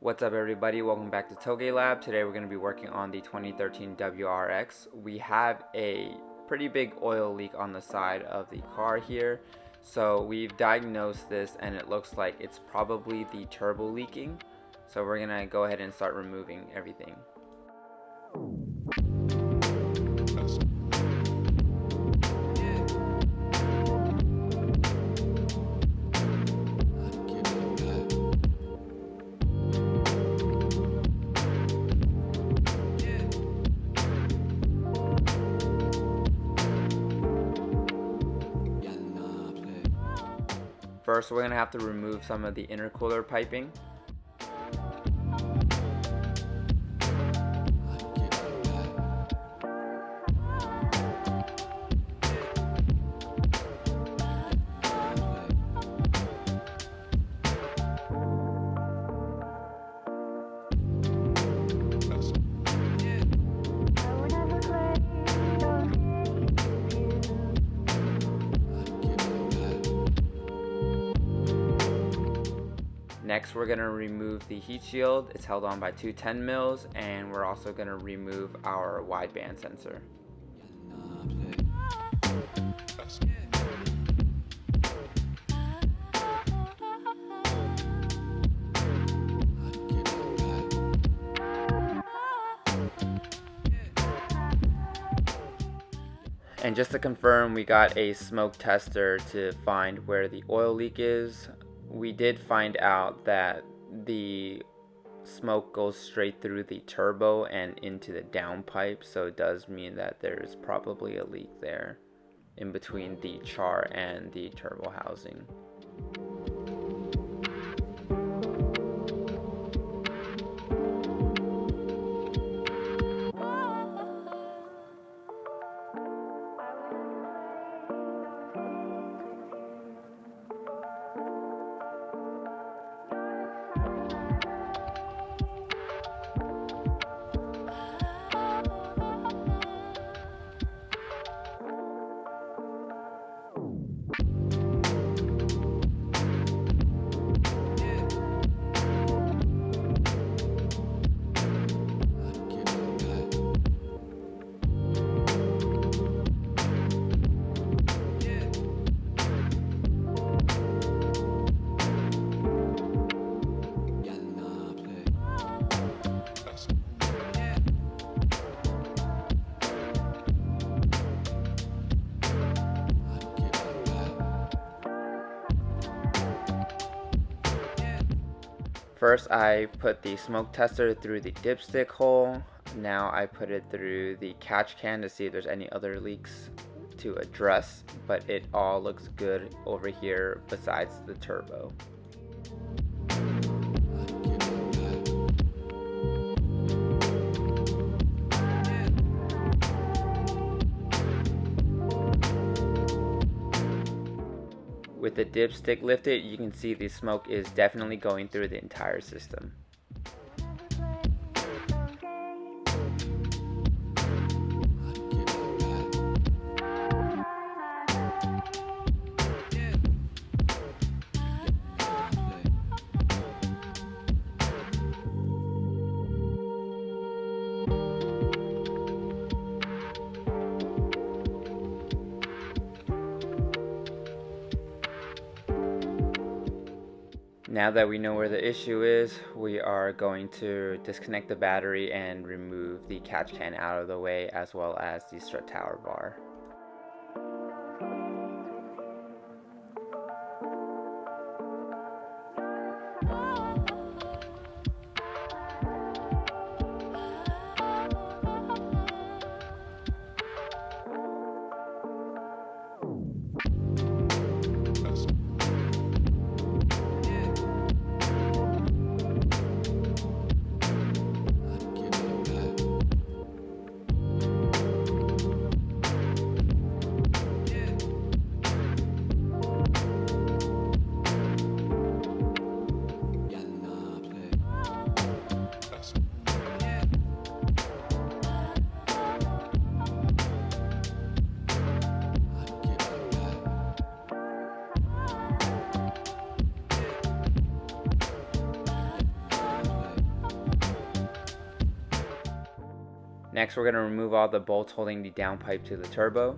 What's up everybody, welcome back to Toge Lab. Today we're going to be working on the 2013 WRX. We have a pretty big oil leak on the side of the car here. So we've diagnosed this and it looks like it's probably the turbo leaking. So we're going to go ahead and start removing everything. First, we're going to have to remove some of the intercooler piping. Next, we're going to remove the heat shield. It's held on by two 10 mils, and we're also going to remove our wideband sensor. And just to confirm, we got a smoke tester to find where the oil leak is. We did find out that the smoke goes straight through the turbo and into the downpipe, so it does mean that there is probably a leak there in between the char and the turbo housing. First, I put the smoke tester through the dipstick hole. Now I put it through the catch can to see if there's any other leaks to address, but it all looks good over here besides the turbo. With the dipstick lifted, you can see the smoke is definitely going through the entire system. Now that we know where the issue is, we are going to disconnect the battery and remove the catch can out of the way, as well as the strut tower bar. Next, we're going to remove all the bolts holding the downpipe to the turbo.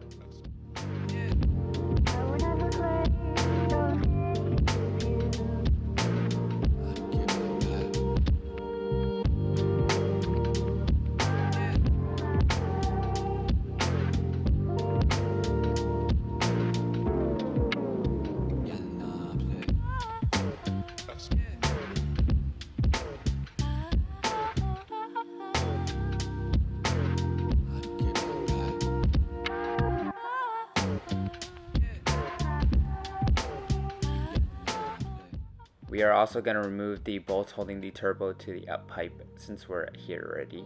We are also going to remove the bolts holding the turbo to the up pipe since we're here already.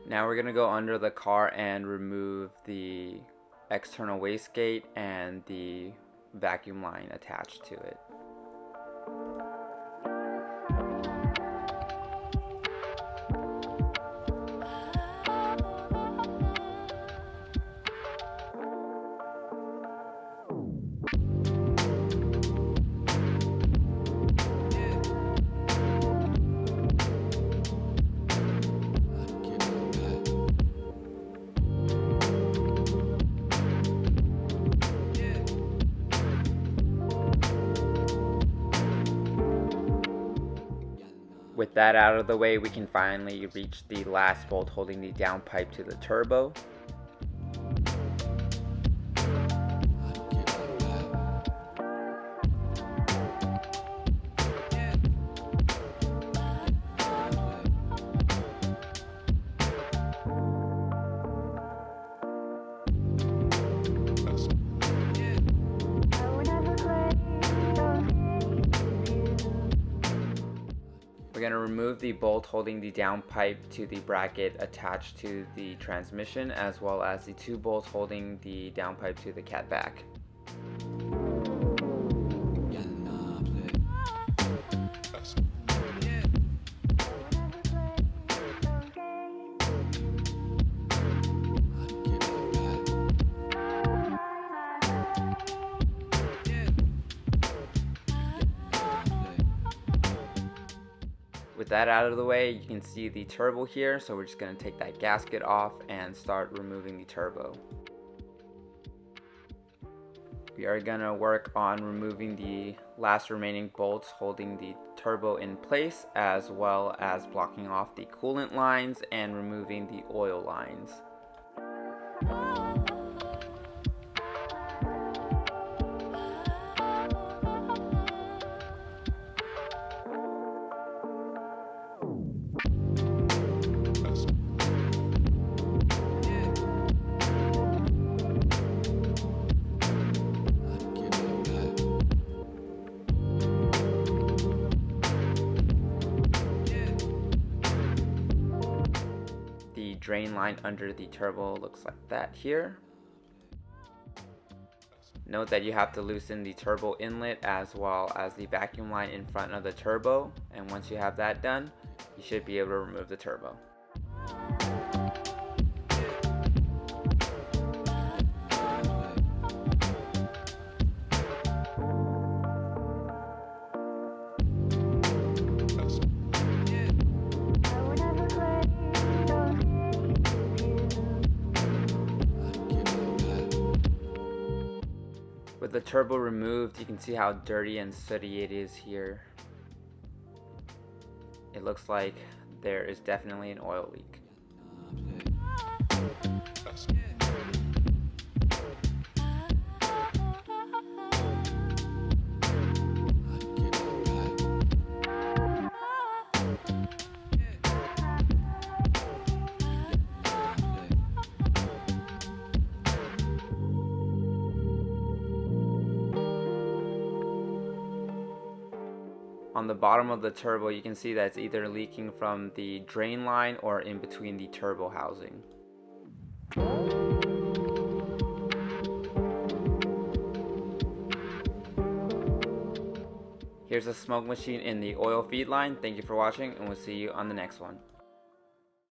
Now we're going to go under the car and remove the external wastegate and the vacuum line attached to it. With that out of the way, we can finally reach the last bolt holding the downpipe to the turbo. We're going to remove the bolt holding the downpipe to the bracket attached to the transmission, as well as the two bolts holding the downpipe to the cat back. With that out of the way, you can see the turbo here, so we're just going to take that gasket off and start removing the turbo. We are going to work on removing the last remaining bolts holding the turbo in place, as well as blocking off the coolant lines and removing the oil lines. The drain line under the turbo looks like that here. Note that you have to loosen the turbo inlet as well as the vacuum line in front of the turbo, and once you have that done, you should be able to remove the turbo. With the turbo removed, you can see how dirty and sooty it is here. It looks like there is definitely an oil leak. On the bottom of the turbo, you can see that it's either leaking from the drain line or in between the turbo housing. Here's a smoke machine in the oil feed line. Thank you for watching, and we'll see you on the next one.